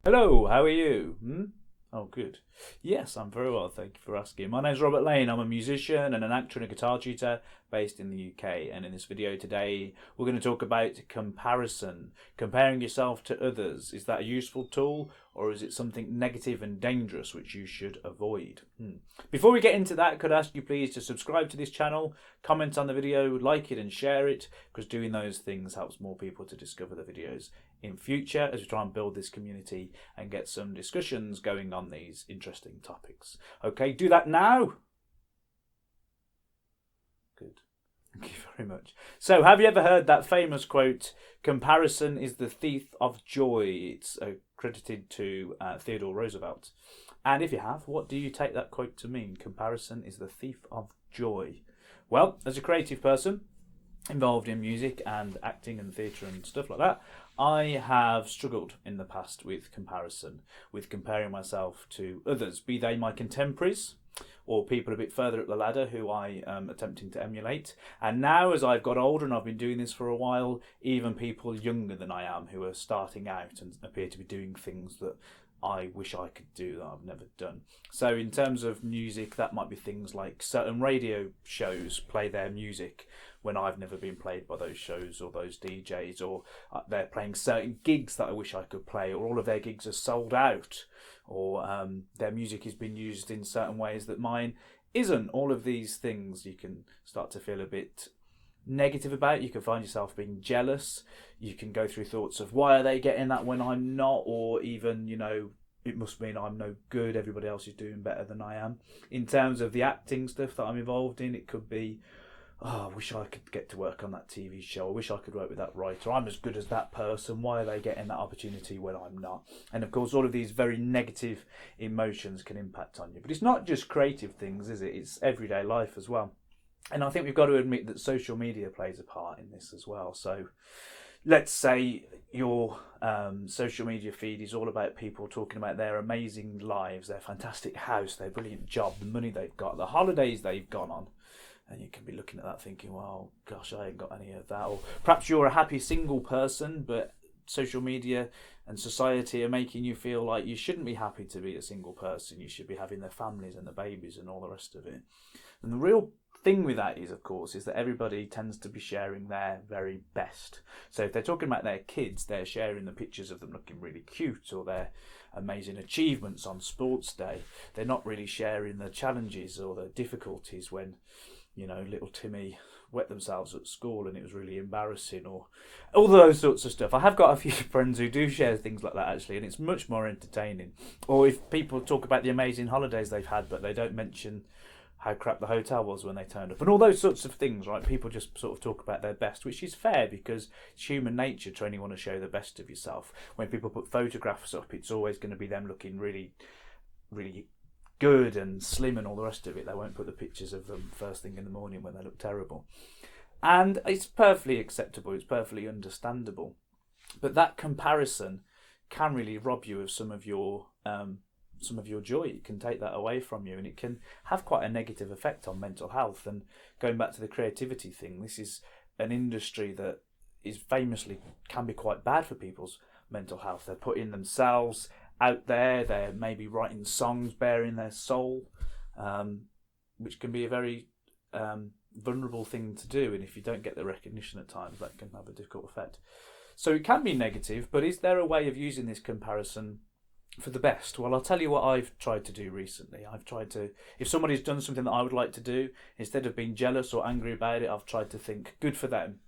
Hello, how are you? Oh, good. Yes, I'm very well, thank you for asking. My name's Robert Lane. I'm a musician and an actor and a guitar tutor based in the UK. And in this video today, we're going to talk about comparison. Comparing yourself to others. Is that a useful tool or is it something negative and dangerous which you should avoid? Before we get into that, could I ask you please to subscribe to this channel, comment on the video, like it and share it, because doing those things helps more people to discover the videos in future as we try and build this community and get some discussions going on these interesting topics. Okay, do that now. Good. Thank you very much. So, have you ever heard that famous quote, comparison is the thief of joy? It's credited to Theodore Roosevelt. And if you have, what do you take that quote to mean? Comparison is the thief of joy. Well, as a creative person, involved in music and acting and theatre and stuff like that, I have struggled in the past with comparison, with comparing myself to others, be they my contemporaries or people a bit further up the ladder who I am attempting to emulate. And now, as I've got older and I've been doing this for a while, even people younger than I am who are starting out and appear to be doing things that I wish I could do that I've never done. So in terms of music, that might be things like certain radio shows play their music when I've never been played by those shows or those DJs, or they're playing certain gigs that I wish I could play, or all of their gigs are sold out, or their music has been used in certain ways that mine isn't. All of these things you can start to feel a bit negative about. You can find yourself being jealous. You can go through thoughts of why are they getting that when I'm not, or even, it must mean I'm no good, everybody else is doing better than I am. In terms of the acting stuff that I'm involved in, it could be, oh, I wish I could get to work on that TV show. I wish I could work with that writer. I'm as good as that person. Why are they getting that opportunity when I'm not? And of course, all of these very negative emotions can impact on you. But it's not just creative things, is it? It's everyday life as well. And I think we've got to admit that social media plays a part in this as well. So let's say your social media feed is all about people talking about their amazing lives, their fantastic house, their brilliant job, the money they've got, the holidays they've gone on. And you can be looking at that thinking, well, gosh, I ain't got any of that. Or perhaps you're a happy single person, but social media and society are making you feel like you shouldn't be happy to be a single person. You should be having their families and the babies and all the rest of it. And the real thing with that is, of course, is that everybody tends to be sharing their very best. So if they're talking about their kids, they're sharing the pictures of them looking really cute or their amazing achievements on sports day. They're not really sharing the challenges or the difficulties when, little Timmy wet themselves at school and it was really embarrassing, or all those sorts of stuff. I have got a few friends who do share things like that actually, and it's much more entertaining. Or if people talk about the amazing holidays they've had, but they don't mention how crap the hotel was when they turned up, and all those sorts of things, right? People just sort of talk about their best, which is fair because it's human nature to only want to show the best of yourself. When people put photographs up, it's always going to be them looking really, really good and slim and all the rest of it. They won't put the pictures of them first thing in the morning when they look terrible. And it's perfectly acceptable, it's perfectly understandable. But that comparison can really rob you of some of your joy. It can take that away from you, and it can have quite a negative effect on mental health. And going back to the creativity thing, this is an industry that is famously can be quite bad for people's mental health. They're putting themselves out there. They're maybe writing songs bearing their soul, which can be a very vulnerable thing to do. And if you don't get the recognition at times, that can have a difficult effect. So it can be negative, but is there a way of using this comparison for the best? Well, I'll tell you what I've tried to do recently. I've tried to, if somebody's done something that I would like to do, instead of being jealous or angry about it, I've tried to think, good for them.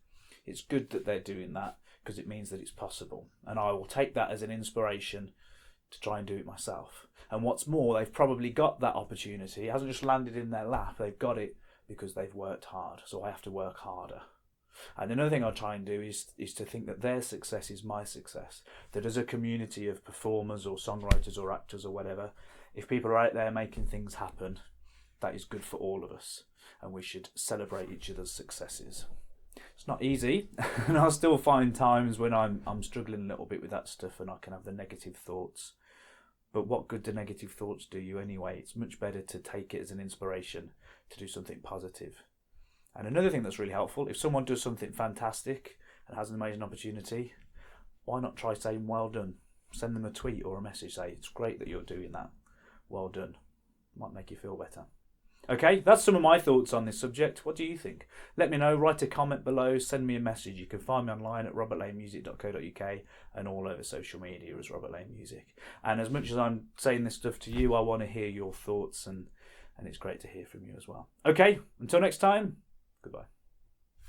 It's good that they're doing that because it means that it's possible. And I will take that as an inspiration to try and do it myself. And what's more, they've probably got that opportunity. It hasn't just landed in their lap. They've got it because they've worked hard. So I have to work harder. And another thing I try and do is to think that their success is my success. That as a community of performers or songwriters or actors or whatever, if people are out there making things happen, that is good for all of us. And we should celebrate each other's successes. It's not easy, and I'll still find times when I'm struggling a little bit with that stuff and I can have the negative thoughts. But what good do negative thoughts do you anyway? It's much better to take it as an inspiration to do something positive. And another thing that's really helpful, if someone does something fantastic and has an amazing opportunity, why not try saying well done? send them a tweet or a message. Say, it's great that you're doing that. Well done. Might make you feel better. Okay, that's some of my thoughts on this subject. What do you think? Let me know. Write a comment below. Send me a message. You can find me online at robertlanemusic.co.uk and all over social media as Robert Lane Music. And as much as I'm saying this stuff to you, I want to hear your thoughts, and it's great to hear from you as well. Okay, until next time, goodbye.